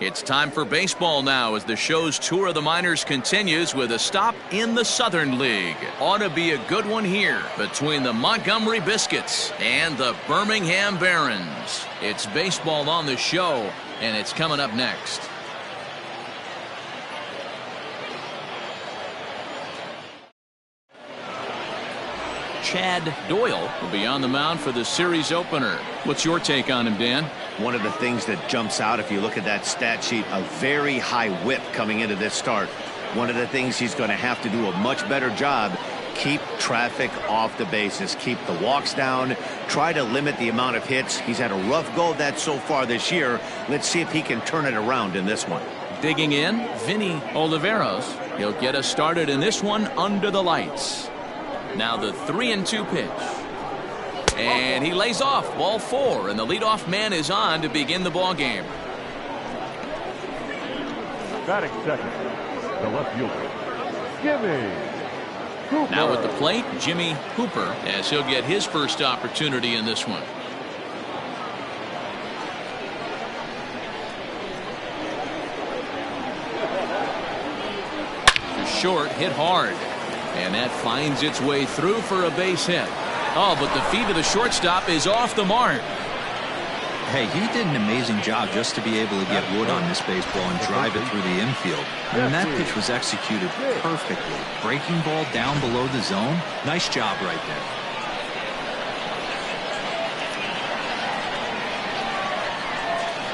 It's time for baseball now as the show's tour of the minors continues with a stop in the Southern League. Ought to be a good one here between the Montgomery Biscuits and the Birmingham Barons. It's baseball on the show, and it's coming up next. Chad Doyle will be on the mound for the series opener. What's your take on him, Dan? One of the things that jumps out if you look at that stat sheet, a very high whip coming into this start. One of the things he's going to have to do a much better job, keep traffic off the bases, keep the walks down, try to limit the amount of hits. He's had a rough go of that so far this year. Let's see if he can turn it around in this one. Digging in, Vinny Oliveros. He'll get us started in this one under the lights. Now the 3-2 pitch. And he lays off ball 4, and the leadoff man is on to begin the ball game. Batting second, the left fielder, Jimmy Hooper. Now at the plate, Jimmy Hooper, as he'll get his first opportunity in this one. To short, hit hard. And that finds its way through for a base hit. Oh, but the feet of the shortstop is off the mark. Hey, he did an amazing job just to be able to get wood on this baseball and drive it through the infield. I mean, that pitch was executed perfectly. Breaking ball down below the zone. Nice job right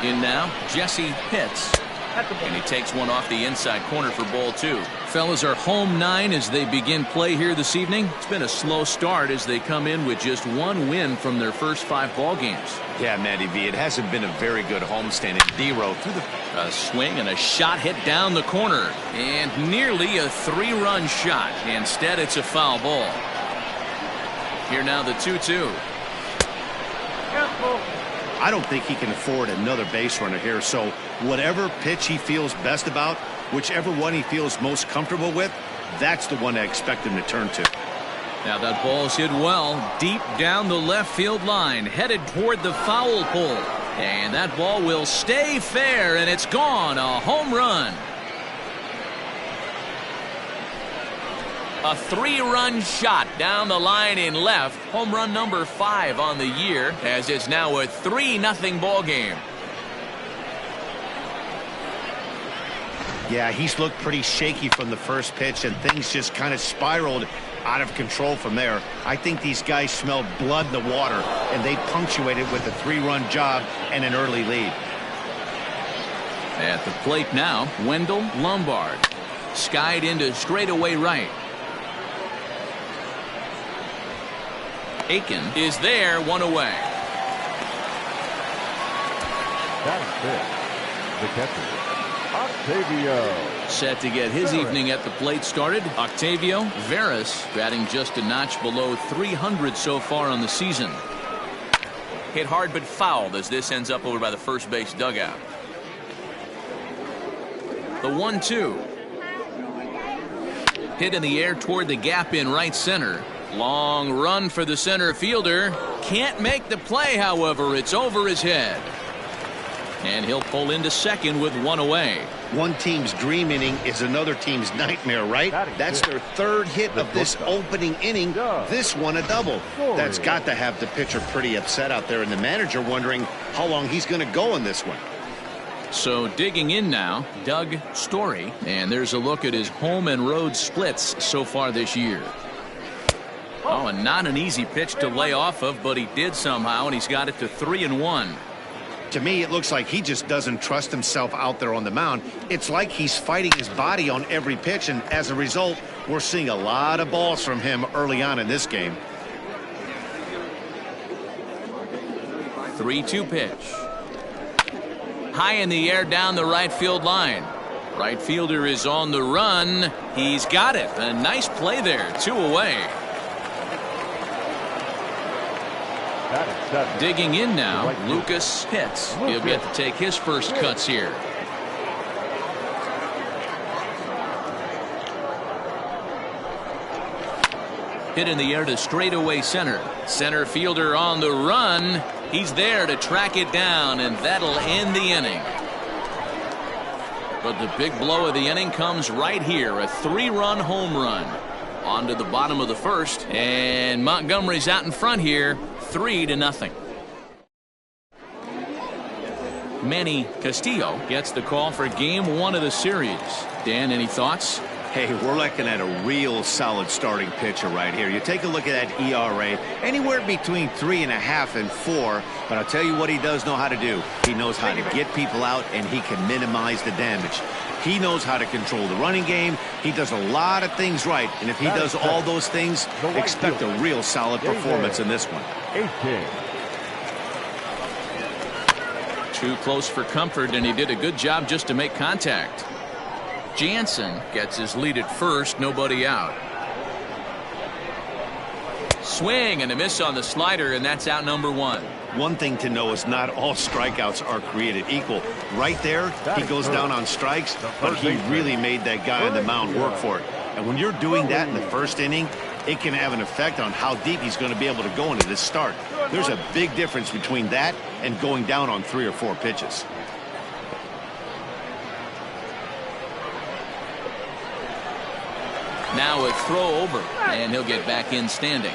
there. In now, Jesse Pitts. And he takes one off the inside corner for ball 2. Fellas are home 9 as they begin play here this evening. It's been a slow start as they come in with just 1 win from their first 5 ball games. Yeah, Matty V, it hasn't been a very good homestand. D-row through a swing and a shot hit down the corner. And nearly a 3-run shot. Instead, it's a foul ball. Here now the 2-2. I don't think he can afford another base runner here, so whatever pitch he feels best about, whichever one he feels most comfortable with, that's the one I expect him to turn to. Now that ball's hit well deep down the left field line, headed toward the foul pole, and that ball will stay fair, and it's gone. A home run. A 3-run shot down the line in left. Home run number 5 on the year, as it's now a 3-0 ball game. Yeah, he's looked pretty shaky from the first pitch, and things just kind of spiraled out of control from there. I think these guys smelled blood in the water, and they punctuated with a 3-run job and an early lead. At the plate now, Wendell Lombard. Skied into straightaway right. Aiken is there, 1 away. That's it. The catcher, Octavio. Set to get his evening at the plate started. Octavio Veras batting just a notch below 300 so far on the season. Hit hard but fouled as this ends up over by the first base dugout. The 1-2. Hit in the air toward the gap in right center. Long run for the center fielder. Can't make the play, however. It's over his head. And he'll pull into second with 1 away. One team's dream inning is another team's nightmare, right? That's their 3rd hit of this opening inning. This one a double. That's got to have the pitcher pretty upset out there, and the manager wondering how long he's going to go in this one. So digging in now, Doug Story. And there's a look at his home and road splits so far this year. Oh, and not an easy pitch to lay off of, but he did somehow, and he's got it to 3-1. To me, it looks like he just doesn't trust himself out there on the mound. It's like he's fighting his body on every pitch, and as a result, we're seeing a lot of balls from him early on in this game. 3-2 pitch. High in the air down the right field line. Right fielder is on the run. He's got it. A nice play there. 2 away. Digging in now, Lucas Pitts. He'll get to take his first cuts here. Hit in the air to straightaway center. Center fielder on the run. He's there to track it down, and that'll end the inning. But the big blow of the inning comes right here. A 3-run home run. On to the bottom of the first. And Montgomery's out in front here. 3-0. Manny Castillo gets the call for game 1 of the series. Dan, any thoughts? Hey, we're looking at a real solid starting pitcher right here. You take a look at that ERA, anywhere between 3.5 and 4. But I'll tell you what he does know how to do. He knows how to get people out, and he can minimize the damage. He knows how to control the running game. He does a lot of things right, and if he does all those things, expect a real solid performance in this one. 18. Too close for comfort, and he did a good job just to make contact. Jansen gets his lead at first, nobody out. Swing and a miss on the slider, and that's out number 1. One thing to know is not all strikeouts are created equal. Right there, he goes down on strikes, but he really made that guy on the mound work for it. And when you're doing that in the first inning, it can have an effect on how deep he's going to be able to go into this start. There's a big difference between that and going down on 3 or 4 pitches. Now a throw over, and he'll get back in standing.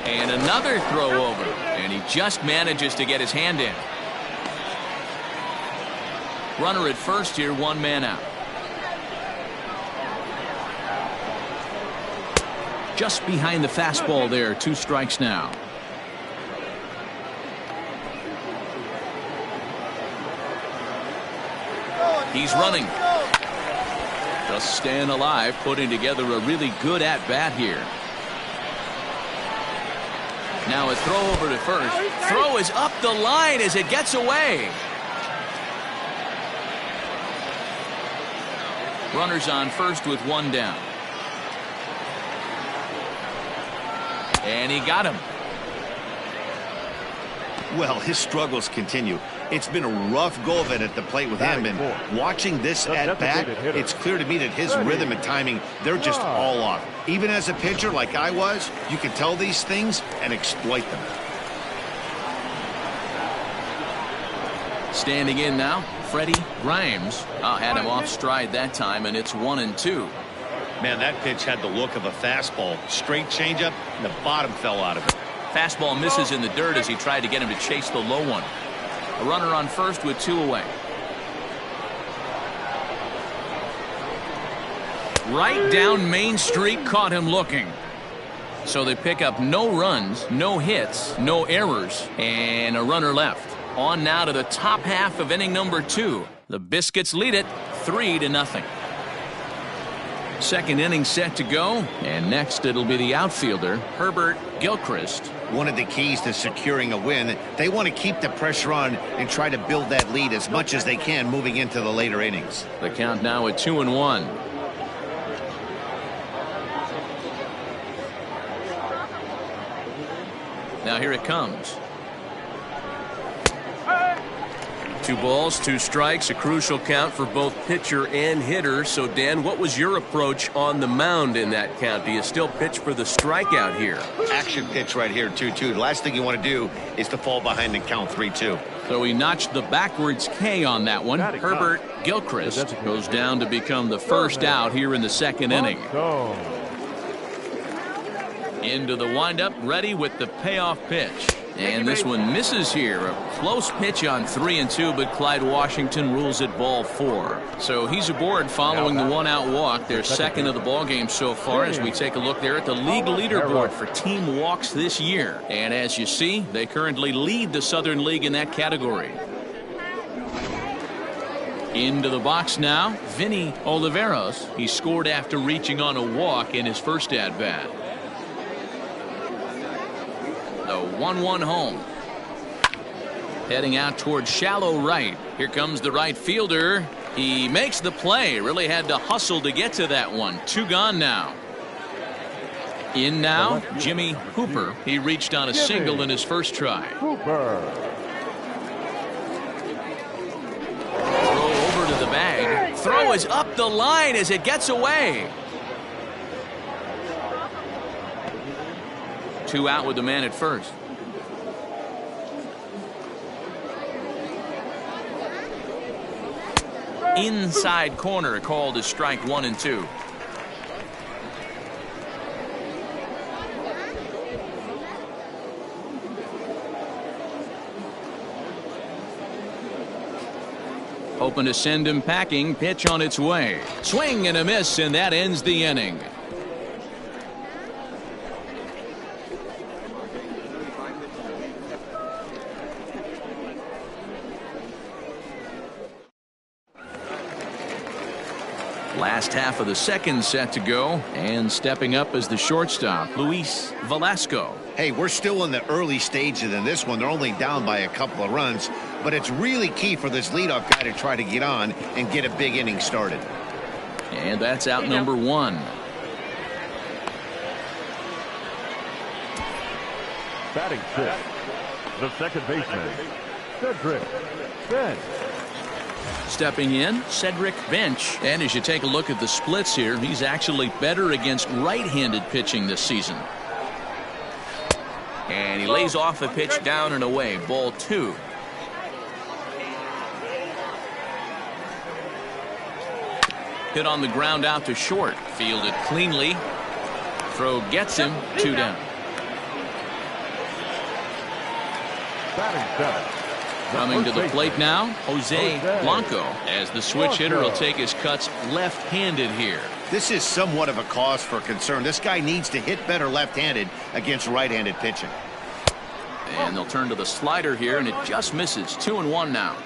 And another throw over, and he just manages to get his hand in. Runner at first here, 1 man out. Just behind the fastball there, 2 strikes now. He's running. Just staying alive, putting together a really good at-bat here. Now a throw over to first. Throw is up the line as it gets away. Runners on first with 1 down. And he got him. Well, his struggles continue. It's been a rough go of it at the plate with him, and watching this at-bat, it's clear to me that his rhythm and timing, they're just all off. Even as a pitcher like I was, you can tell these things and exploit them. Standing in now, Freddie Grimes. Had him off stride that time, and it's 1-2. Man, that pitch had the look of a fastball. Straight changeup, and the bottom fell out of it. Fastball misses in the dirt as he tried to get him to chase the low one. A runner on first with 2 away. Right down Main Street, caught him looking. So they pick up no runs, no hits, no errors, and a runner left. On now to the top half of inning number 2. The Biscuits lead it 3-0. Second inning set to go, and next it'll be the outfielder, Herbert Gilchrist. One of the keys to securing a win, they want to keep the pressure on and try to build that lead as much as they can moving into the later innings. The count now at 2-1. Now here it comes. 2 balls, 2 strikes, a crucial count for both pitcher and hitter. So, Dan, what was your approach on the mound in that count? Do you still pitch for the strikeout here? Action pitch right here, 2-2. The last thing you want to do is to fall behind and count 3-2. So he notched the backwards K on that one. Herbert Gilchrist goes down to become the first out here in the second inning. Into the windup, ready with the payoff pitch. And this one misses here. A close pitch on 3-2, but Clyde Washington rules it ball 4. So he's aboard following the 1-out walk. Their second of the ball game so far as we take a look there at the league leaderboard for team walks this year. And as you see, they currently lead the Southern League in that category. Into the box now, Vinny Oliveros. He scored after reaching on a walk in his first at-bat. The 1-1 home. Heading out towards shallow right. Here comes the right fielder. He makes the play. Really had to hustle to get to that one. 2 gone now. In now, Jimmy Hooper. He reached on a single in his first try. Hooper. Throw over to the bag. Throw is up the line as it gets away. 2 out with the man at first. inside corner called as strike 1 and 2. Hoping to send him packing. Pitch on its way. Swing and a miss, and that ends the inning. Last half of the second set to go, and stepping up as the shortstop, Luis Velasco. Hey, we're still in the early stages in this one. They're only down by a couple of runs, but it's really key for this leadoff guy to try to get on and get a big inning started. And that's out number 1. Batting 6, the second baseman, Cedric Bench. Stepping in, Cedric Bench. And as you take a look at the splits here, he's actually better against right-handed pitching this season. And he lays off a pitch down and away. Ball 2. Hit on the ground out to short. Fielded cleanly. Throw gets him. 2 down. Batting 7. Coming to the plate now, Jose Blanco, as the switch hitter will take his cuts left-handed here. This is somewhat of a cause for concern. This guy needs to hit better left-handed against right-handed pitching. And they'll turn to the slider here, and it just misses. 2-1 now.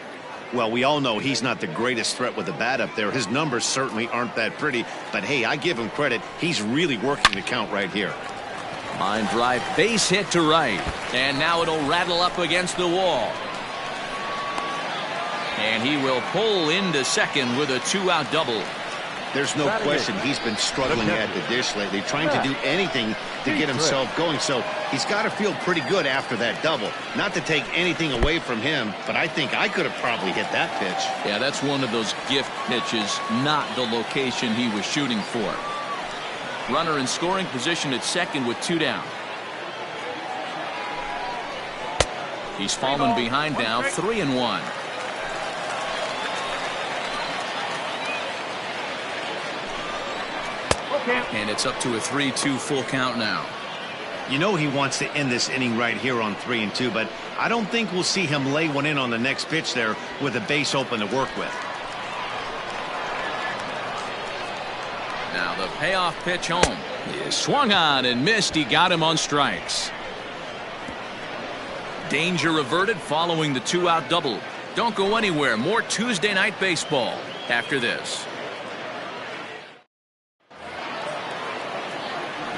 Well, we all know he's not the greatest threat with the bat up there. His numbers certainly aren't that pretty, but hey, I give him credit. He's really working the count right here. Line drive, base hit to right. And now it'll rattle up against the wall. And he will pull into second with a 2-out double. There's no question he's been struggling at the dish lately, trying to do anything to get himself going. So he's got to feel pretty good after that double. Not to take anything away from him, but I think I could have probably hit that pitch. Yeah, that's one of those gift pitches, not the location he was shooting for. Runner in scoring position at second with 2 down. He's fallen behind now, 3-1. And it's up to a 3-2 full count now. You know he wants to end this inning right here on 3-2, but I don't think we'll see him lay one in on the next pitch there with a base open to work with. Now the payoff pitch home. He swung on and missed. He got him on strikes. Danger averted following the 2-out double. Don't go anywhere. More Tuesday night baseball after this.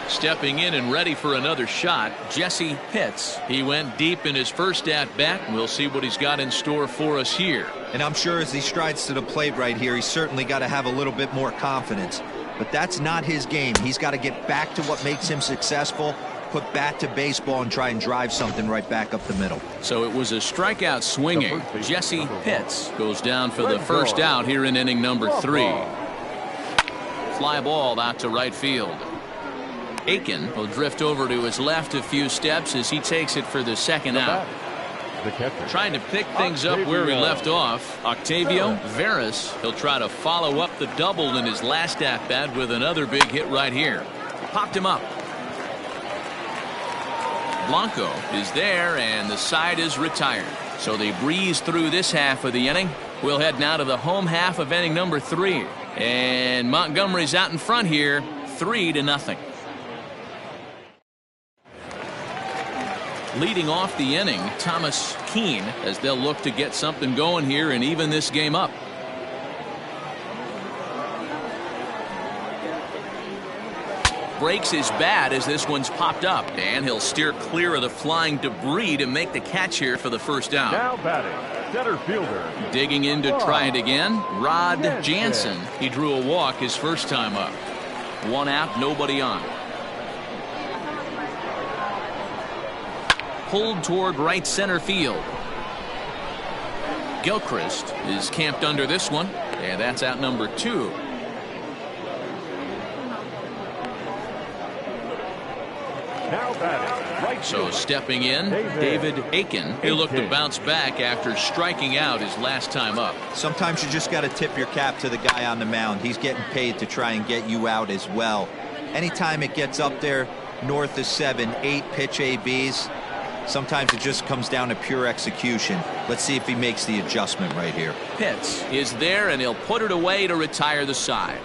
Stepping in and ready for another shot, Jesse Pitts. He went deep in his first at-bat. We'll see what he's got in store for us here. And I'm sure as he strides to the plate right here, he's certainly got to have a little bit more confidence. But that's not his game. He's got to get back to what makes him successful, put bat to baseball, and try and drive something right back up the middle. So it was a strikeout swinging. Jesse Pitts goes down for the first out here in inning number 3. Fly ball out to right field. Aiken will drift over to his left a few steps as he takes it for the second out. Trying to pick things up where he left off. Octavio Veras. He'll try to follow up the double in his last at-bat with another big hit right here. Popped him up. Blanco is there, and the side is retired. So they breeze through this half of the inning. We'll head now to the home half of inning number 3. And Montgomery's out in front here, 3-0. Leading off the inning, Thomas Keene, as they'll look to get something going here and even this game up. Breaks his bat as this one's popped up, and he'll steer clear of the flying debris to make the catch here for the first out. Now batting, center fielder. Digging in to try it again, Rod Jansen. He drew a walk his first time up. 1 out, nobody on. Pulled toward right center field. Gilchrist is camped under this one, and that's out number 2. Now So stepping in, David Aiken. He looked to bounce back after striking out his last time up. Sometimes you just got to tip your cap to the guy on the mound. He's getting paid to try and get you out as well. Anytime it gets up there north of 7, 8 pitch ABs, sometimes it just comes down to pure execution. Let's see if he makes the adjustment right here. Pitts is there, and he'll put it away to retire the side.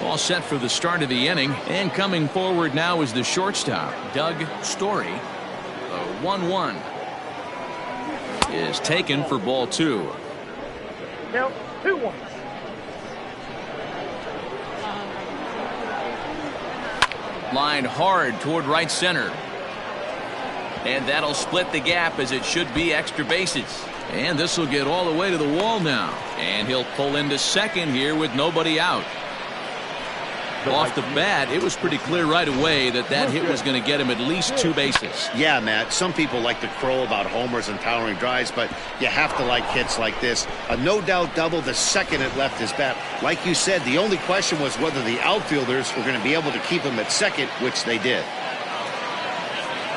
All set for the start of the inning, and coming forward now is the shortstop, Doug Story. The 1-1 is taken for ball 2. Now 2-1. Line hard toward right center. And that'll split the gap, as it should be extra bases. And this will get all the way to the wall now. And he'll pull into second here with nobody out. Off the bat, it was pretty clear right away that that hit was going to get him at least 2 bases. Yeah, Matt, some people like to crow about homers and towering drives, but you have to like hits like this. A no-doubt double the second it left his bat. Like you said, the only question was whether the outfielders were going to be able to keep him at second, which they did.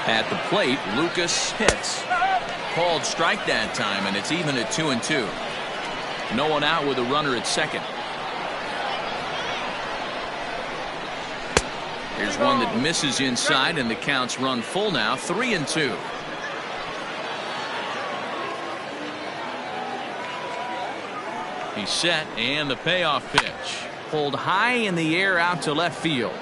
At the plate, Lucas hits. Called strike that time, and it's even at 2-2. No one out with a runner at second. Here's one that misses inside, and the counts run full now, 3-2. He's set, and the payoff pitch. Pulled high in the air out to left field.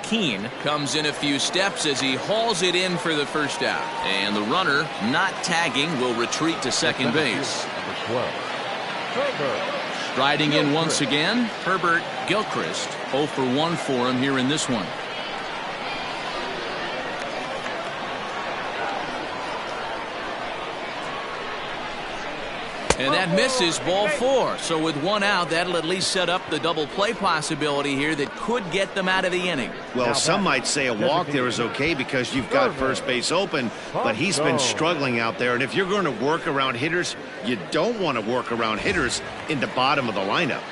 Keene comes in a few steps as he hauls it in for the first out. And the runner, not tagging, will retreat to second base. Striding in once again, Herbert Gilchrist. 0 for 1 for him here in this one. And that misses, ball 4. So with 1 out, that'll at least set up the double play possibility here that could get them out of the inning. Well, some might say a walk there is okay because you've got first base open, but he's been struggling out there. And if you're going to work around hitters, you don't want to work around hitters in the bottom of the lineup.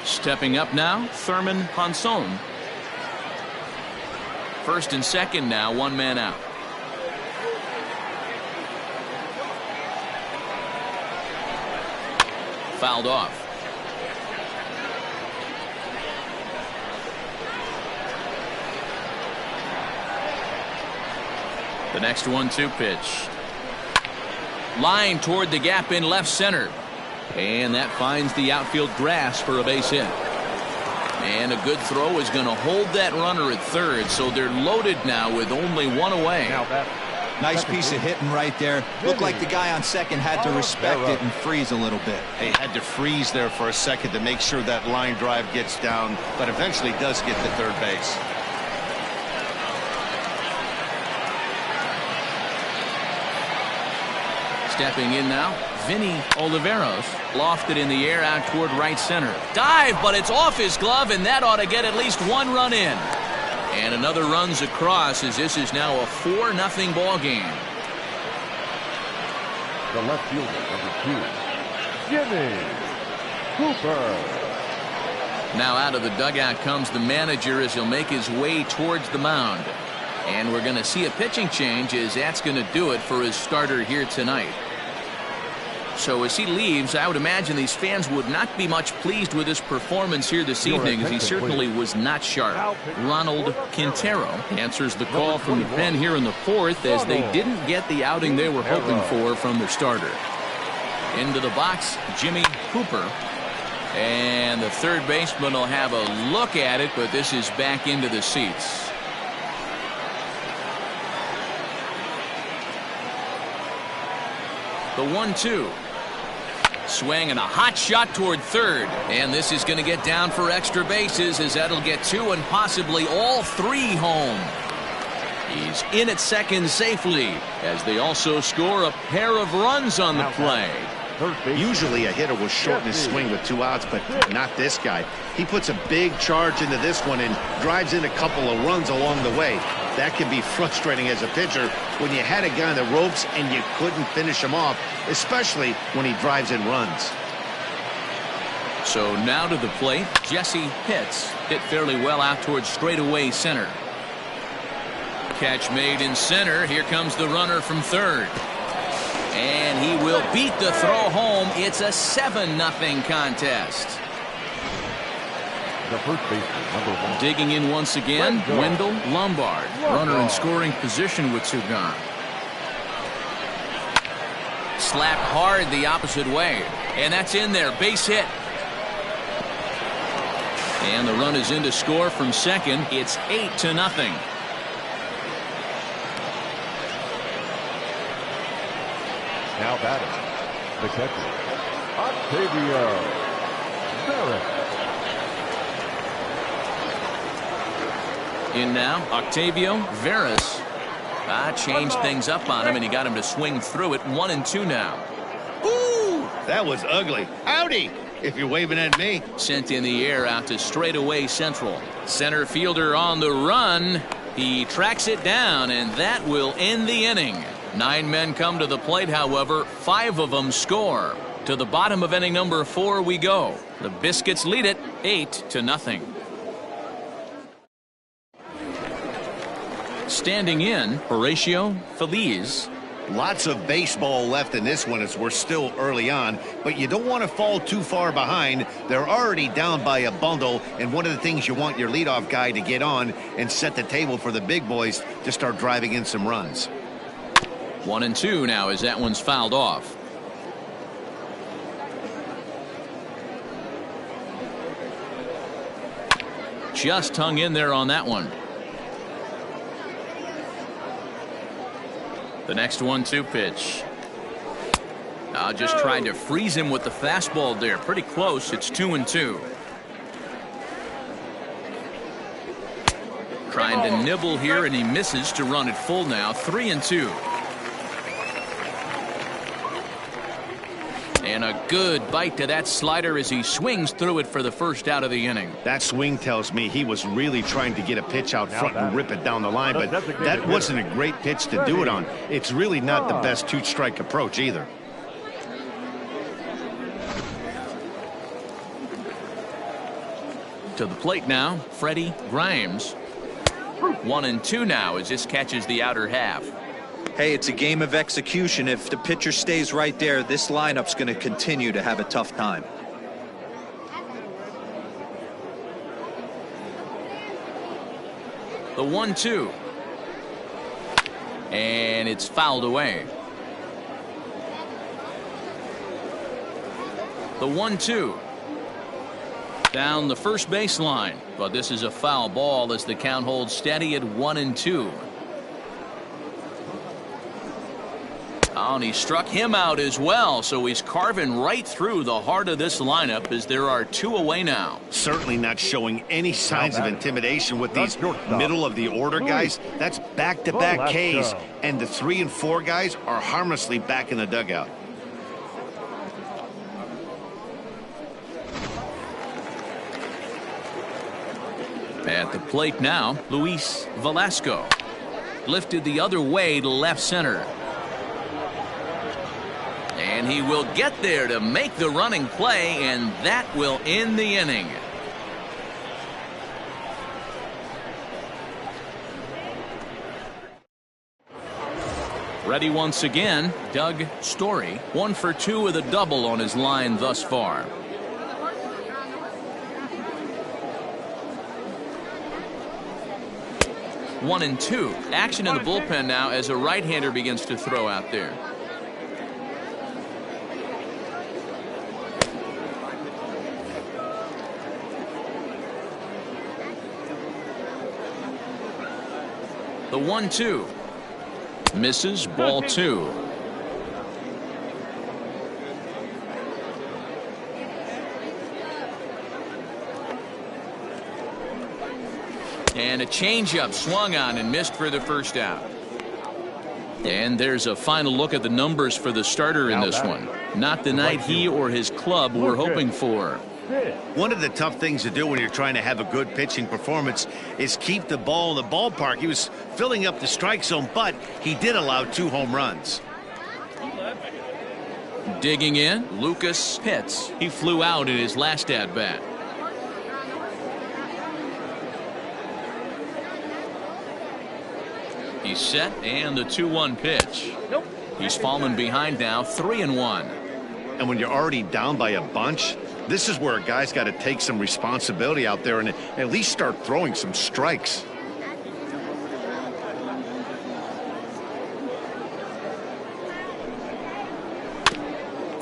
Stepping up now, Thurman Ponson. First and second now, 1 man out. Fouled off. The next 1-2 pitch. Line toward the gap in left center. And that finds the outfield grass for a base hit. And a good throw is going to hold that runner at third, so they're loaded now with only 1 away. Nice piece of hitting right there. Looked like the guy on second had to respect it and freeze a little bit. He had to freeze there for a second to make sure that line drive gets down, but eventually does get to third base. Stepping in now, Vinny Oliveros. Lofted in the air out toward right center. Dive, but it's off his glove, and that ought to get at least 1 run in. And another runs across, as this is now a 4-0 ball game. The left fielder, number 2, Jimmy Cooper. Now out of the dugout comes the manager as he'll make his way towards the mound. And we're going to see a pitching change, as that's going to do it for his starter here tonight. So as he leaves, I would imagine these fans would not be much pleased with his performance here this evening, as he certainly was not sharp. Ronald Quintero answers the call from the pen here in the 4th, as they didn't get the outing they were hoping for from their starter. Into the box, Jimmy Cooper. And the third baseman will have a look at it, but this is back into the seats. The 1-2. Swing and a hot shot toward third. And this is going to get down for extra bases, as that'll get 2 and possibly all 3 home. He's in at second safely, as they also score a pair of runs on the play. Usually a hitter will shorten his swing with 2 outs, but not this guy. He puts a big charge into this one and drives in a couple of runs along the way. That can be frustrating as a pitcher when you had a guy on the ropes and you couldn't finish him off, especially when he drives and runs. So now to the plate, Jesse Pitts. Hit fairly well out towards straightaway center. Catch made in center. Here comes the runner from third. And he will beat the throw home. It's a 7-0 contest. The first baseman, number 1. Digging in once again, Wendell Lombard. Runner in scoring position with two gone. Slapped hard the opposite way. And that's in there. Base hit. And the run is in to score from second. It's 8-0. Now batting, the catcher, Octavio Barrett. In now, Octavio Veras. Changed things up on him, and he got him to swing through it. 1-2 now. Ooh, that was ugly. Howdy, if you're waving at me. Sent in the air out to straightaway central. Center fielder on the run. He tracks it down, and that will end the inning. 9 men come to the plate, however. 5 of them score. To the bottom of inning number 4 we go. The Biscuits lead it 8-0. Standing in, Horatio Feliz. Lots of baseball left in this one as we're still early on, but you don't want to fall too far behind. They're already down by a bundle, and one of the things you want your leadoff guy to get on and set the table for the big boys to start driving in some runs. 1-2 now as that one's fouled off. Just hung in there on that one. The next 1-2 pitch. Just trying to freeze him with the fastball there. Pretty close. It's 2-2. Trying to nibble here, and he misses to run it full now. 3-2. And a good bite to that slider as he swings through it for the first out of the inning. That swing tells me he was really trying to get a pitch out front and rip it down the line, but that wasn't a great pitch to do it on. It's really not the best two-strike approach either. To the plate now, Freddie Grimes. 1-2 now as this catches the outer half. Hey, it's a game of execution. If the pitcher stays right there, this lineup's going to continue to have a tough time. The 1-2. And it's fouled away. The 1-2. Down the first baseline. But this is a foul ball as the count holds steady at 1-2. And he struck him out as well, so he's carving right through the heart of this lineup as there are 2 away now. Certainly not showing any signs of intimidation with these middle of the order guys. That's back-to-back Ks, and the 3 and 4 guys are harmlessly back in the dugout. At the plate now, Luis Velasco. Lifted the other way to left center. And he will get there to make the running play, and that will end the inning. Ready once again, Doug Story. 1 for 2 with a double on his line thus far. One and two. Action in the bullpen now as a right-hander begins to throw out there. The 1-2. Misses, ball 2. And a changeup swung on and missed for the first out. And there's a final look at the numbers for the starter in this one. Not the night he or his club were hoping for. pitch. One of the tough things to do when you're trying to have a good pitching performance is keep the ball in the ballpark. He was filling up the strike zone, but he did allow 2 home runs. Digging in, Lucas Pitts. He flew out in his last at-bat. He's set, and the 2-1 pitch. He's fallen behind now, 3-1. And when you're already down by a bunch, this is where a guy's got to take some responsibility out there and at least start throwing some strikes.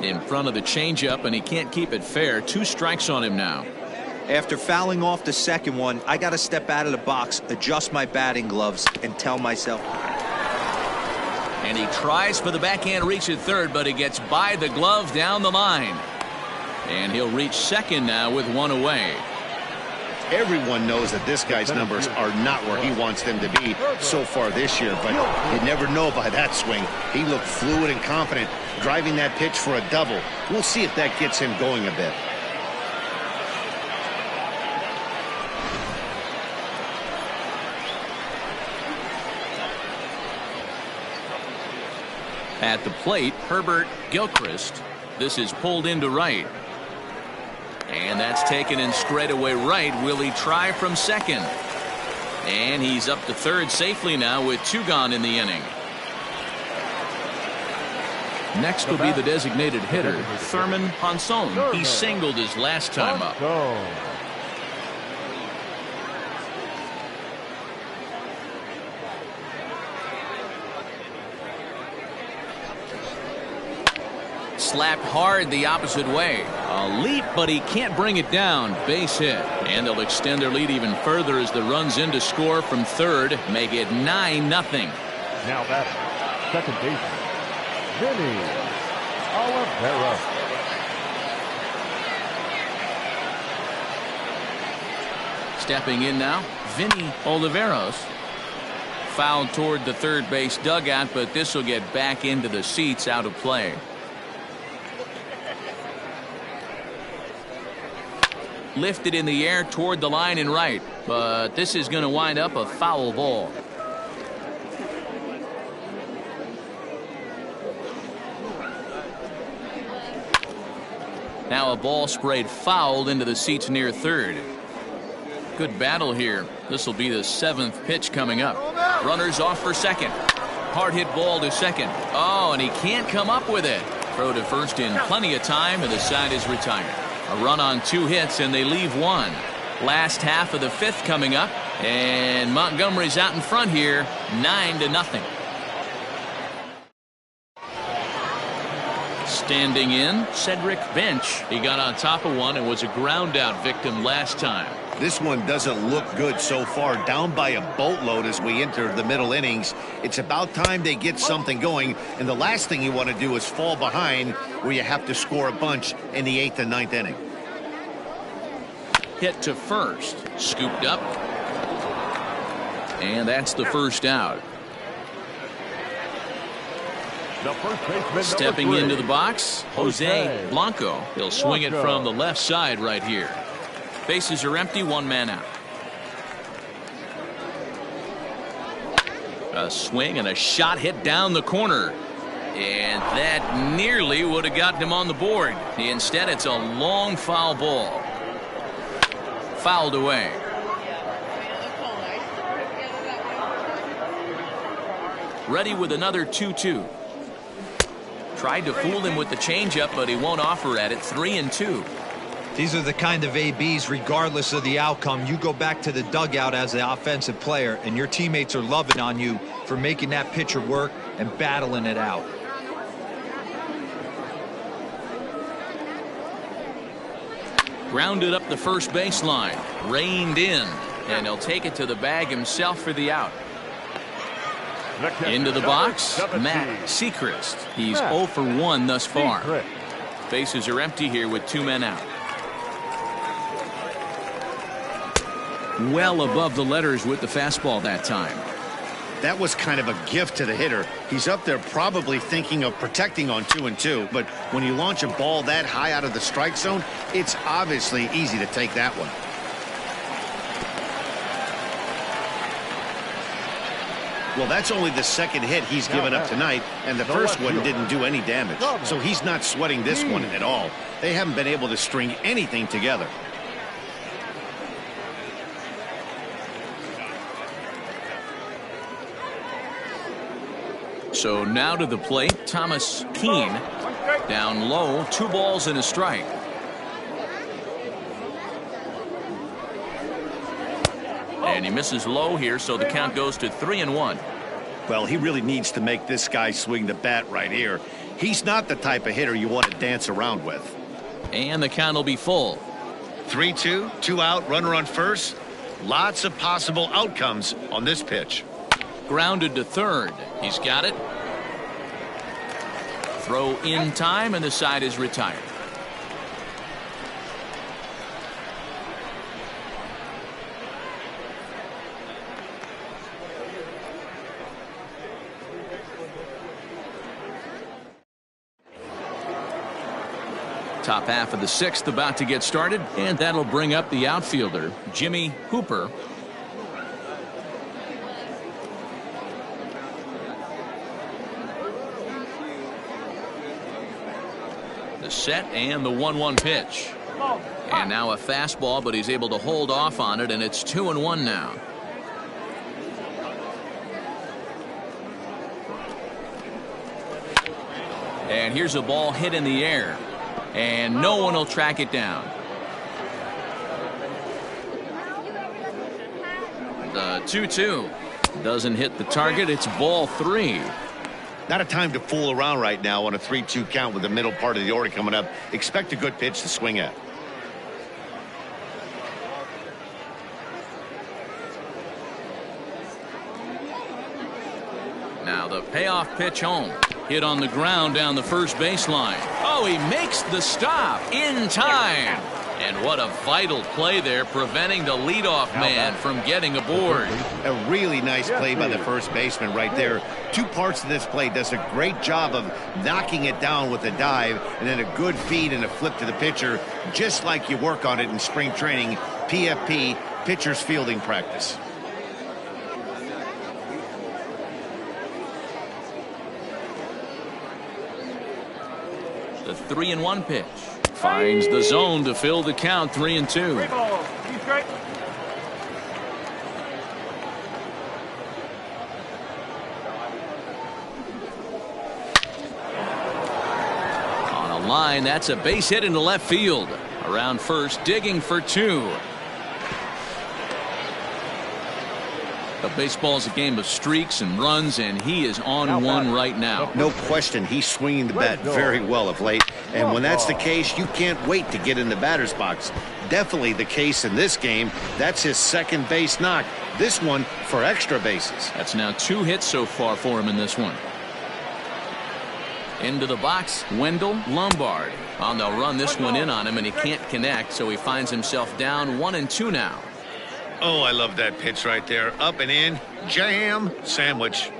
In front of the changeup, and he can't keep it fair. 2 strikes on him now. After fouling off the second one, I got to step out of the box, adjust my batting gloves, and tell myself. And he tries for the backhand reach at third, but he gets by the glove down the line. And he'll reach second now with 1 away. Everyone knows that this guy's numbers are not where he wants them to be so far this year, but you never know by that swing. He looked fluid and confident, driving that pitch for a double. We'll see if that gets him going a bit. At the plate, Herbert Gilchrist. This is pulled into right. And that's taken in straightaway right. Will he try from second? And he's up to third safely now with 2 gone in the inning. Next will be the designated hitter, Thurman Ponson. He singled his last time up. Slapped hard the opposite way. A leap, but he can't bring it down. Base hit. And they'll extend their lead even further as the runs in to score from third. Make it 9-0. Now that's second baseman, Vinny Oliveira. Stepping in now, Vinny Oliveros. Fouled toward the third base dugout, but this will get back into the seats, out of play. Lifted in the air toward the line and right, but this is going to wind up a foul ball. Now a ball sprayed foul into the seats near third. Good battle here. This will be the 7th pitch coming up. Runners off for second. Hard hit ball to second. Oh, and he can't come up with it. Throw to first in plenty of time, and the side is retired. A run on 2 hits, and they leave 1. Last half of the 5th coming up, and Montgomery's out in front here, 9-0. Standing in, Cedric Bench. He got on top of one and was a ground out victim last time. This one doesn't look good so far. Down by a boatload as we enter the middle innings. It's about time they get something going, and the last thing you want to do is fall behind where you have to score a bunch in the 8th and 9th inning. Hit to first, scooped up, and that's the first out. Stepping into the box, Jose Blanco. He'll swing it from the left side right here. Bases are empty, 1 man out. A swing and a shot hit down the corner. And that nearly would have gotten him on the board. Instead, it's a long foul ball. Fouled away. Ready with another 2-2. Tried to fool him with the changeup, but he won't offer at it. 3-2. These are the kind of ABs, regardless of the outcome, you go back to the dugout as the offensive player, and your teammates are loving on you for making that pitcher work and battling it out. Grounded up the first baseline. Reined in. And he'll take it to the bag himself for the out. Into the box, Matt Sechrist. He's 0 for 1 thus far. Bases are empty here with 2 men out. Well above the letters with the fastball that time. That was kind of a gift to the hitter. He's up there probably thinking of protecting on 2-2, but when you launch a ball that high out of the strike zone, it's obviously easy to take that one. Well, that's only the second hit he's given up tonight, and the first one didn't do any damage. So he's not sweating this one at all. They haven't been able to string anything together. So now to the plate, Thomas Keene. Down low, 2 balls and a strike. And he misses low here, so the count goes to 3-1. Well, he really needs to make this guy swing the bat right here. He's not the type of hitter you want to dance around with. And the count will be full. 3-2, 2 out, runner on first. Lots of possible outcomes on this pitch. Grounded to third. He's got it. Throw in time, and the side is retired. Top half of the 6th about to get started, and that'll bring up the outfielder, Jimmy Hooper. The set and the 1-1 pitch. And now a fastball, but he's able to hold off on it, and it's 2-1 now. And here's a ball hit in the air. And no one will track it down. The 2-2 doesn't hit the target. It's ball 3. Not a time to fool around right now on a 3-2 count with the middle part of the order coming up. Expect a good pitch to swing at. Now the payoff pitch home. Hit on the ground down the first baseline. Oh, he makes the stop in time. And what a vital play there, preventing the leadoff man from getting aboard. A really nice play by the first baseman right there. 2 parts of this play. Does a great job of knocking it down with a dive, and then a good feed and a flip to the pitcher, just like you work on it in spring training, PFP, pitcher's fielding practice. The 3-1 pitch. Finds the zone to fill the count, 3-2. On a line, that's a base hit into left field. Around first, digging for 2. But baseball is a game of streaks and runs, and he is on one right now. No question, he's swinging the bat very well of late. And when that's the case, you can't wait to get in the batter's box. Definitely the case in this game. That's his second base knock. This one for extra bases. That's now 2 hits so far for him in this one. Into the box, Wendell Lombard. Oh, they'll run this one in on him, and he can't connect, so he finds himself down 1-2 now. Oh, I love that pitch right there. Up and in, jam, sandwich.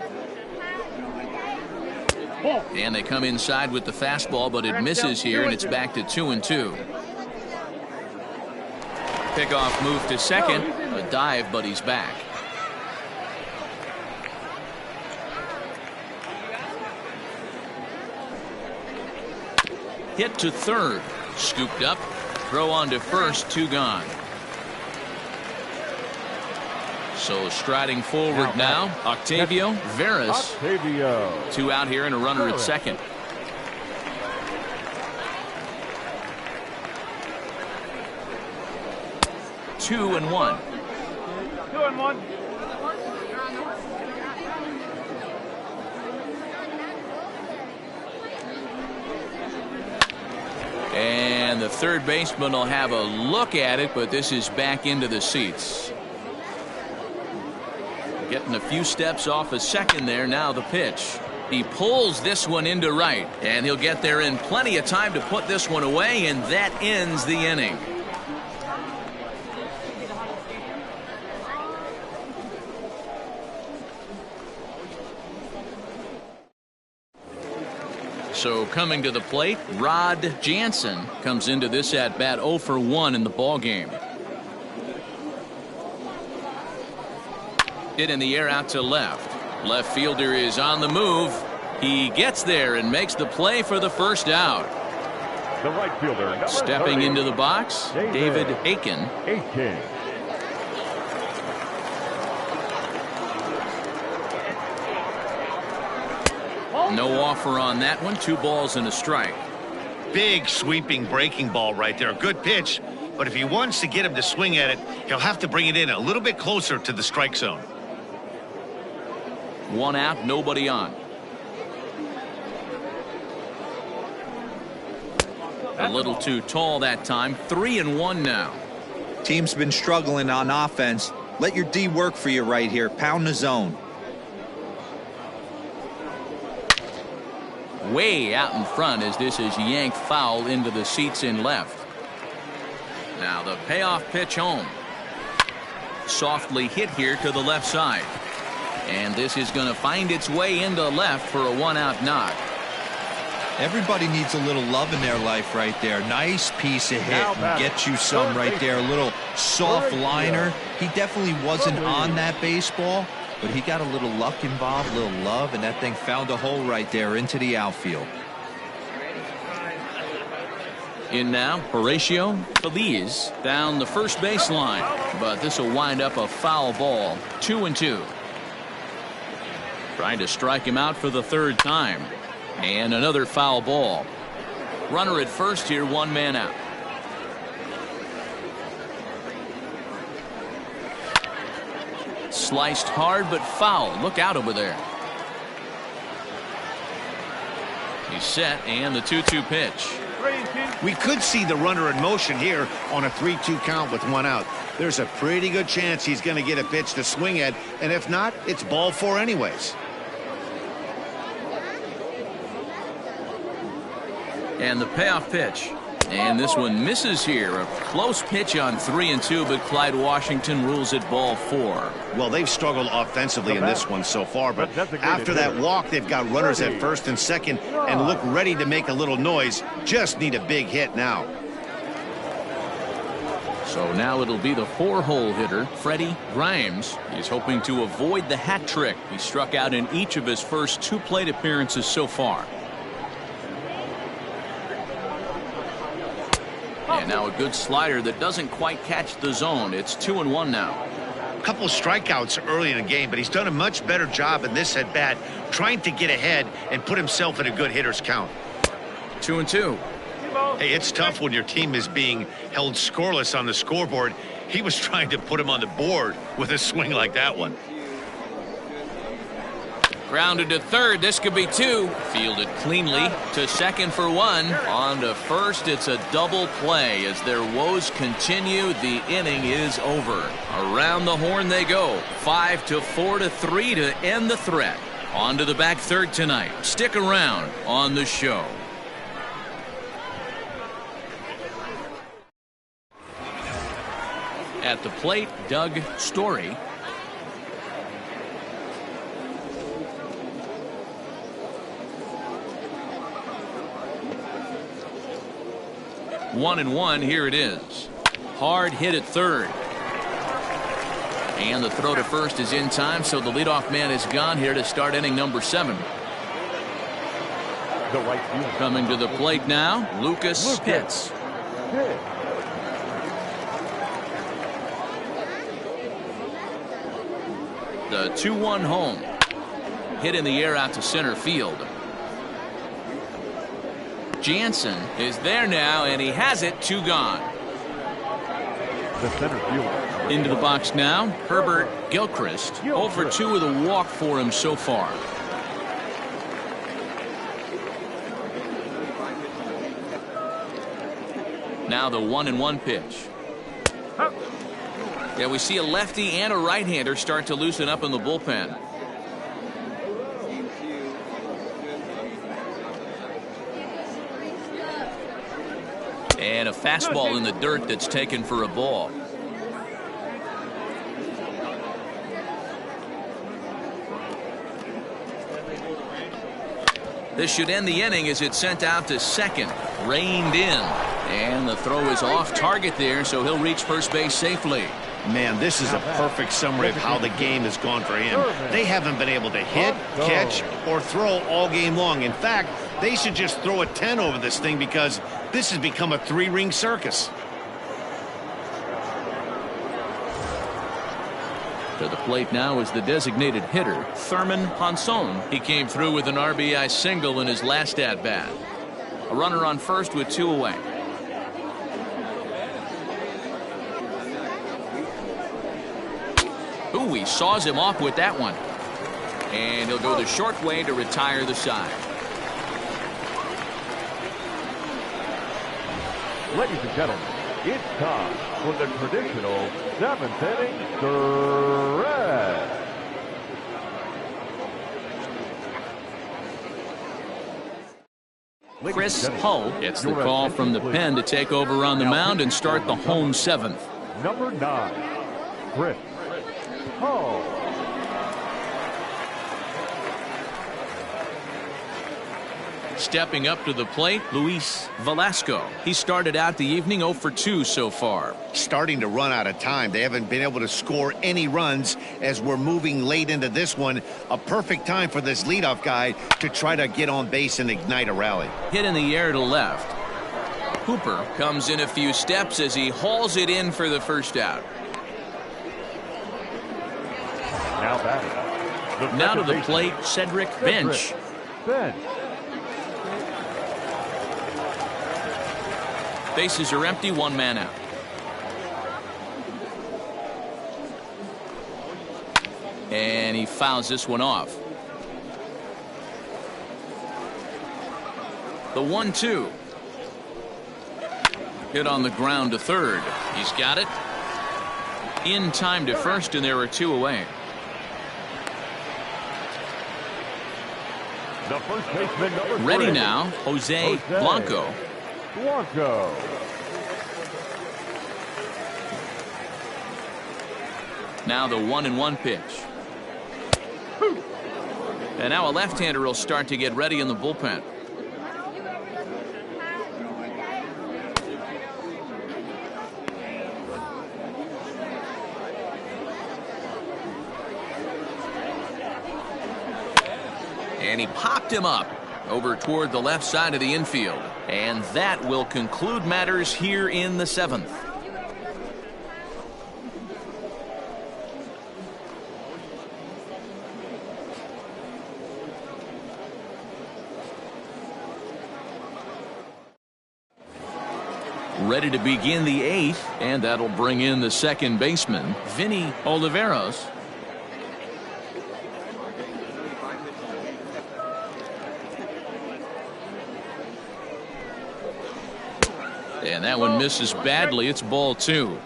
And they come inside with the fastball, but it misses here, and it's back to 2-2. Pickoff move to second. A dive, but he's back. Hit to third. Scooped up. Throw on to first. 2 gone. So striding forward now, Octavio Veras. 2 out here and a runner at second. Two and one. And the third baseman will have a look at it, but this is back into the seats. Getting a few steps off a second there. Now the pitch. He pulls this one into right, and he'll get there in plenty of time to put this one away, and that ends the inning. So coming to the plate, Rod Jansen comes into this at bat 0 for 1 in the ball game. Hit in the air out to left. Left fielder is on the move. He gets there and makes the play for the first out. The right fielder, stepping 30, into the box, David Aiken. No offer on that one. 2 balls and a strike. Big sweeping breaking ball right there. A good pitch, but if he wants to get him to swing at it, he'll have to bring it in a little bit closer to the strike zone. 1 out, nobody on. A little too tall that time. 3-1 now. Team's been struggling on offense. Let your D work for you right here. Pound the zone. Way out in front as this is yanked foul into the seats in left. Now the payoff pitch home. Softly hit here to the left side. And this is going to find its way into left for a 1-out knock. Everybody needs a little love in their life right there. Nice piece of hit and get you some right there. A little soft liner. He definitely wasn't on that baseball, but he got a little luck involved, a little love, and that thing found a hole right there into the outfield. In now, Horatio Feliz down the first baseline, but this will wind up a foul ball. 2-2. Trying to strike him out for the 3rd time. And another foul ball. Runner at first here, 1 man out. Sliced hard but foul. Look out over there. He's set and the 2-2 pitch. We could see the runner in motion here on a 3-2 count with 1 out. There's a pretty good chance he's going to get a pitch to swing at, and if not, it's ball 4 anyways. And the payoff pitch. And this one misses here. A close pitch on 3-2, but Clyde Washington rules it ball 4. Well, they've struggled offensively in this one so far, but after that walk, they've got runners at first and second and look ready to make a little noise. Just need a big hit now. So now it'll be the 4-hole hitter, Freddie Grimes. He's hoping to avoid the hat trick. He struck out in each of his first 2 plate appearances so far. And now a good slider that doesn't quite catch the zone. It's 2-1 now. A couple strikeouts early in the game, but he's done a much better job in this at bat trying to get ahead and put himself in a good hitter's count. 2-2. Hey, it's tough when your team is being held scoreless on the scoreboard. He was trying to put him on the board with a swing like that one. Grounded to third. This could be 2. Fielded cleanly to second for 1. On to first. It's a double play as their woes continue. The inning is over. Around the horn they go. 5-4-3 to end the threat. On to the back third tonight. Stick around on the show. At the plate, Doug Story. One and one. Here it is. Hard hit at third. And the throw to first is in time, so the leadoff man is gone here to start inning number 7. Coming to the plate now, Lucas Pitts. The 2-1 home. Hit in the air out to center field. Jansen is there now, and he has it. 2 gone. The center fielder. Into the box now, Herbert Gilchrist. 0 for 2 with a walk for him so far. Now the 1-1 pitch. Yeah, we see a lefty and a right-hander start to loosen up in the bullpen. And a fastball in the dirt that's taken for a ball. This should end the inning as it's sent out to second. Reined in. And the throw is off target there, so he'll reach first base safely. Man, this is a perfect summary of how the game has gone for him. They haven't been able to hit, catch, or throw all game long. In fact, they should just throw a 10 over this thing because this has become a three-ring circus. To the plate now is the designated hitter, Thurman Ponson. He came through with an RBI single in his last at-bat. A runner on first with 2 away. Ooh, he saws him off with that one. And he'll go the short way to retire the side. Ladies and gentlemen, it's time for the traditional 7th inning stretch. Chris Hull gets the call from the pen to take over on the mound and start the home 7th. Number 9, Chris Hull. Stepping up to the plate, Luis Velasco. He started out the evening 0 for 2 so far. Starting to run out of time. They haven't been able to score any runs as we're moving late into this one. A perfect time for this leadoff guy to try to get on base and ignite a rally. Hit in the air to left. Hooper comes in a few steps as he hauls it in for the first out. Now to the plate, Cedric Bench. Bases are empty, 1 man out. And he fouls this one off. The 1-2. Hit on the ground to third. He's got it. In time to first, and there are 2 away. The first baseman, number 3. Ready now, Jose Blanco. Now the 1-1 pitch. And now a left-hander will start to get ready in the bullpen. And he popped him up over toward the left side of the infield. And that will conclude matters here in the 7th. Ready to begin the 8th, and that'll bring in the second baseman, Vinny Oliveros. And that one misses badly. It's ball 2.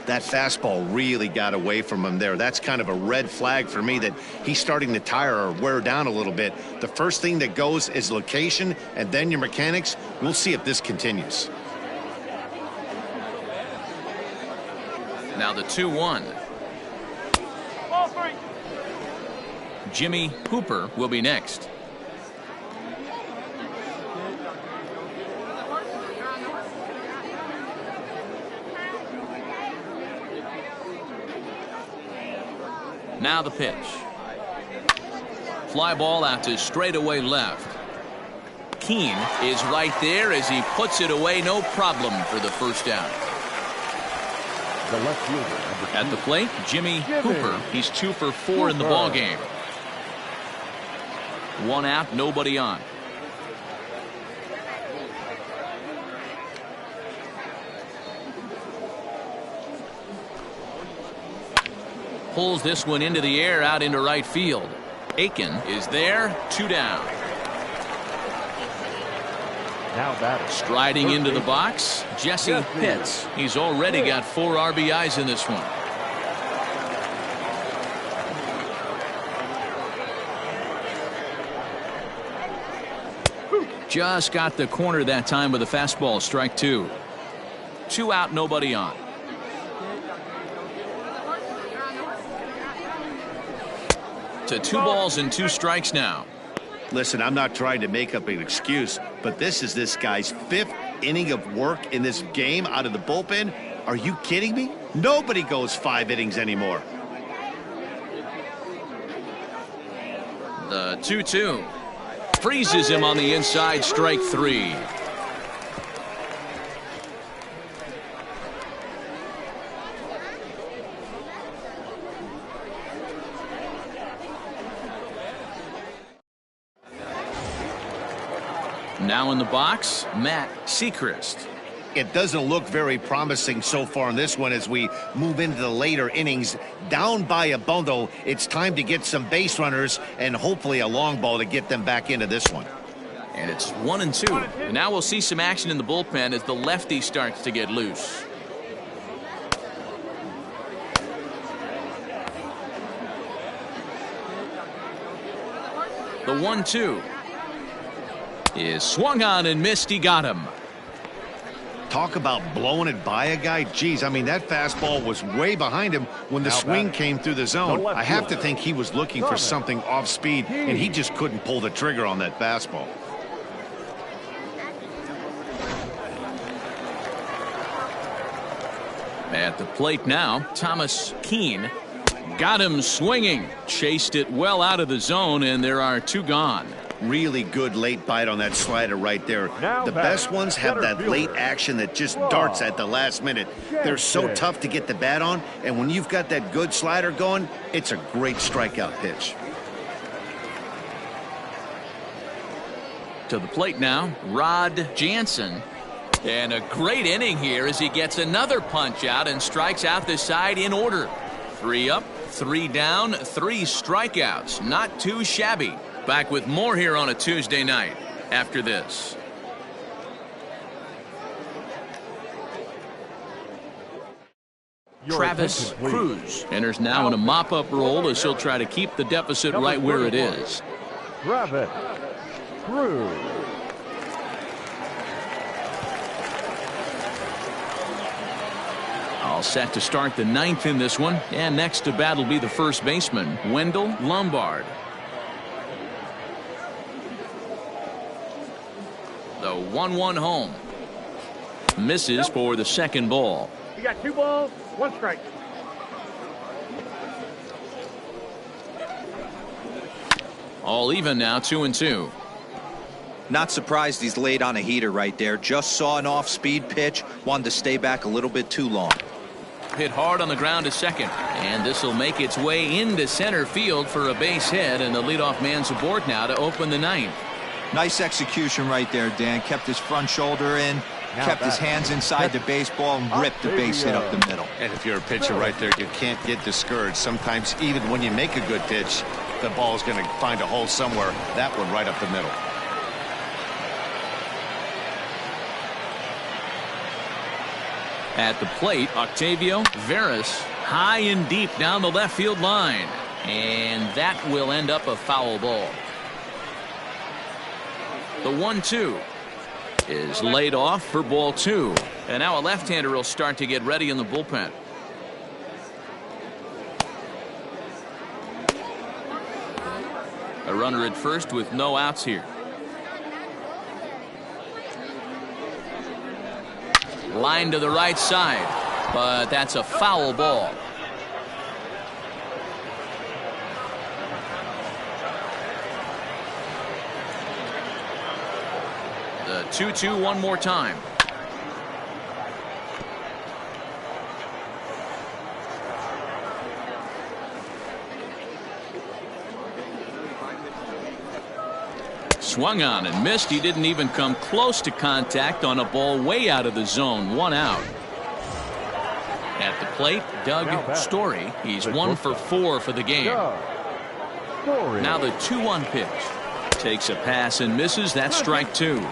That fastball really got away from him there. That's kind of a red flag for me that he's starting to tire or wear down a little bit. The first thing that goes is location and then your mechanics. We'll see if this continues. Now the 2-1. Jimmy Hooper will be next. Now the pitch. Fly ball out to straightaway left. Keene is right there as he puts it away, no problem for the first out. The left fielder, at the plate, Jimmy Hooper. He's 2 for 4 in the ball game. 1 out, nobody on. Pulls this one into the air out into right field. Aiken is there, 2 down. Striding into the box, Jesse Pitts. He's already got 4 RBIs in this one. Just got the corner that time with a fastball, strike 2. 2 out, nobody on. To 2 balls and 2 strikes now. Listen, I'm not trying to make up an excuse, but this is this guy's 5th inning of work in this game out of the bullpen. Are you kidding me? Nobody goes 5 innings anymore. The 2-2. Freezes him on the inside, strike 3. Now in the box, Matt Sechrist. It doesn't look very promising so far in this one as we move into the later innings. Down by a bundle, it's time to get some base runners and hopefully a long ball to get them back into this one. And it's 1-2. And now we'll see some action in the bullpen as the lefty starts to get loose. The 1-2 is swung on and missed. He got him. Talk about blowing it by a guy. Geez, I mean, that fastball was way behind him when the swing came through the zone. I have to think he was looking for something off speed, and he just couldn't pull the trigger on that fastball. At the plate now, Thomas Keane. Got him swinging. Chased it well out of the zone, and there are 2 gone. Really good late bite on that slider right there. The best ones have that late action that just darts at the last minute. They're so tough to get the bat on, and when you've got that good slider going, it's a great strikeout pitch. To the plate now, Rod Jansen. And a great inning here as he gets another punch out and strikes out the side in order. 3 up, 3 down, 3 strikeouts. Not too shabby. Back with more here on a Tuesday night after this. Travis Cruz enters now in a mop-up role as he'll try to keep the deficit right where it is. Travis Cruz. All set to start the 9th in this one. And next to bat will be the first baseman, Wendell Lombard. The 1-1 home. Misses for the second ball. You got 2 balls, 1 strike. All even now, 2-2. Not surprised he's laid on a heater right there. Just saw an off-speed pitch. Wanted to stay back a little bit too long. Hit hard on the ground to second. And this will make its way into center field for a base hit. And the leadoff man's aboard now to open the 9th. Nice execution right there, Dan. Kept his front shoulder in, kept his hands inside the baseball, and ripped the base hit up the middle. And if you're a pitcher right there, you can't get discouraged. Sometimes even when you make a good pitch, the ball is going to find a hole somewhere. That one right up the middle. At the plate, Octavio Veras, high and deep down the left field line. And that will end up a foul ball. The 1-2 is laid off for ball 2. And now a left-hander will start to get ready in the bullpen. A runner at first with no outs here. Line to the right side, but that's a foul ball. The 2-2 one more time. Swung on and missed. He didn't even come close to contact on a ball way out of the zone. 1 out. At the plate, Doug Story. He's 1 for 4 for the game. Now the 2-1 pitch. Takes a pass and misses. That's strike 2.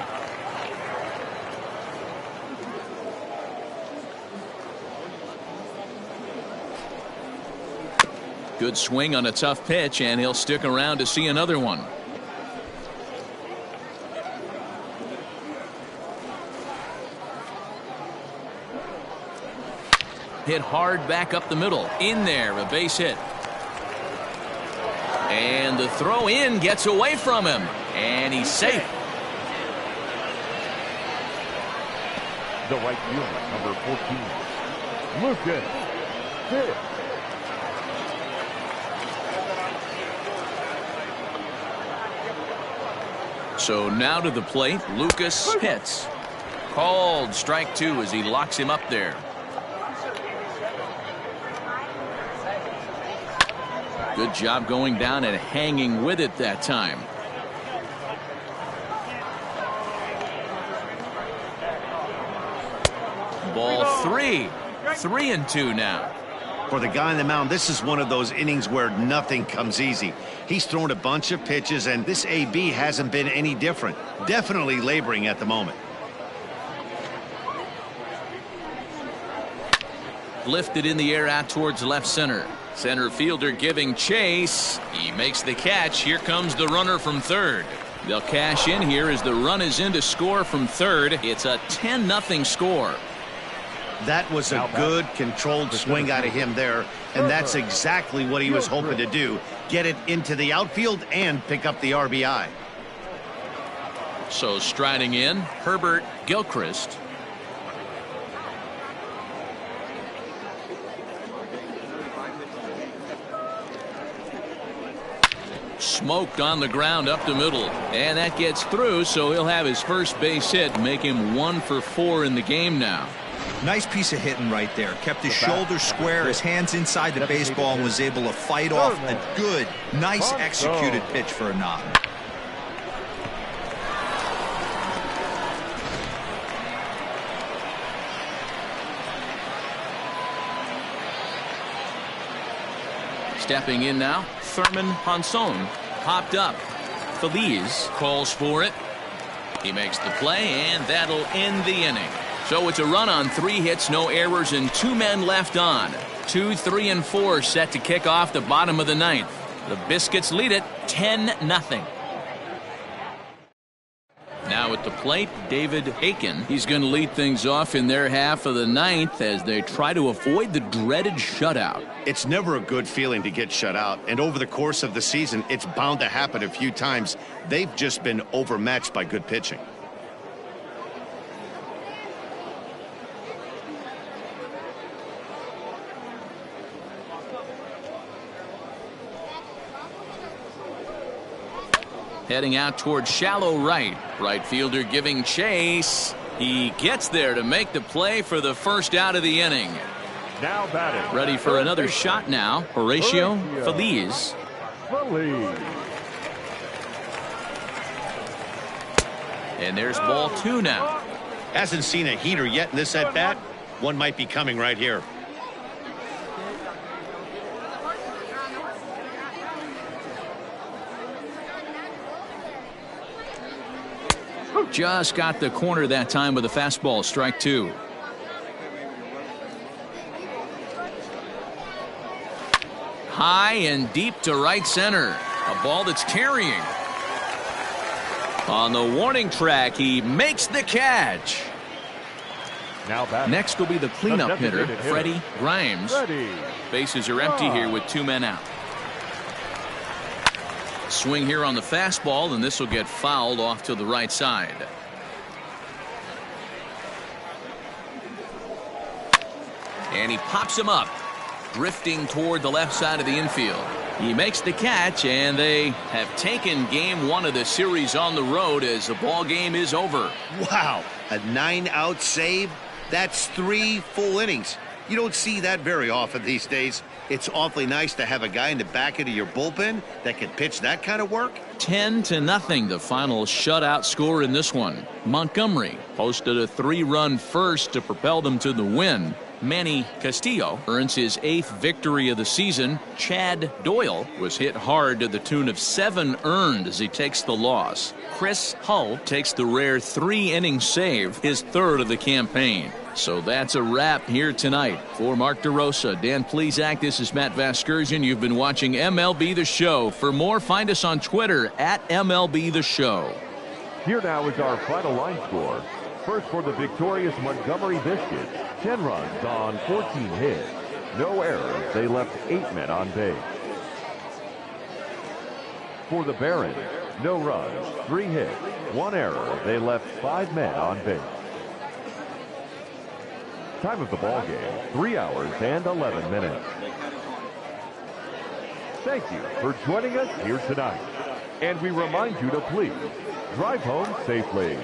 Good swing on a tough pitch, and he'll stick around to see another one. Hit hard back up the middle. In there, a base hit. And the throw in gets away from him. And he's safe. The right fielder, number 14, Lucas Pitts. So now to the plate, Lucas Pitts. Called strike 2 as he locks him up there. Good job going down and hanging with it that time. Ball 3. 3-2 now. For the guy on the mound, this is one of those innings where nothing comes easy. He's thrown a bunch of pitches, and this AB hasn't been any different. Definitely laboring at the moment. Lifted in the air out towards left center. Center fielder giving chase. He makes the catch. Here comes the runner from third. They'll cash in here as the run is in to score from third. It's a 10-0 score. That was a good controlled swing out of him there, and that's exactly what he was hoping to do. Get it into the outfield and pick up the RBI. So striding in, Herbert Gilchrist. Smoked on the ground up the middle, and that gets through, so he'll have his first base hit, make him 1 for 4 in the game now. Nice piece of hitting right there. Kept his shoulders square, his hands inside the baseball, and was able to fight off a good, nice executed pitch for a knock. Stepping in now, Thurman Honson. Popped up. Feliz calls for it. He makes the play, and that'll end the inning. So it's a run on 3 hits, no errors, and 2 men left on. 2, 3, and 4 set to kick off the bottom of the 9th. The Biscuits lead it 10-0. Now at the plate, David Aiken. He's going to lead things off in their half of the 9th as they try to avoid the dreaded shutout. It's never a good feeling to get shut out, and over the course of the season, it's bound to happen a few times. They've just been overmatched by good pitching. Heading out towards shallow right. Right fielder giving chase. He gets there to make the play for the first out of the inning. Now batting. Ready for another shot now. Horatio Feliz. And there's ball 2 now. Hasn't seen a heater yet in this at-bat. One might be coming right here. Just got the corner that time with a fastball, strike 2. High and deep to right center. A ball that's carrying. On the warning track, he makes the catch. Now next will be the cleanup hitter, Freddie Grimes. Bases are empty here with 2 men out. Swing here on the fastball, and this will get fouled off to the right side. And he pops him up, drifting toward the left side of the infield. He makes the catch, and they have taken game 1 of the series on the road as the ball game is over. Wow, a 9-out save? That's 3 full innings. You don't see that very often these days. It's awfully nice to have a guy in the back end of your bullpen that can pitch that kind of work. 10-0, the final shutout score in this one. Montgomery posted a 3-run first to propel them to the win. Manny Castillo earns his 8th victory of the season. Chad Doyle was hit hard to the tune of 7 earned as he takes the loss. Chris Hull takes the rare 3-inning save, his 3rd of the campaign. So that's a wrap here tonight. For Mark DeRosa, Dan Plesac, this is Matt Vasgersian. You've been watching MLB The Show. For more, find us on Twitter at MLB The Show. Here now is our final line score. First for the victorious Montgomery Biscuits, 10 runs on 14 hits. No errors. They left 8 men on base. For the Barons, No runs, 3 hits, 1 error. They left 5 men on base. Time of the ball game, 3 hours and 11 minutes. Thank you for joining us here tonight. And we remind you to please drive home safely.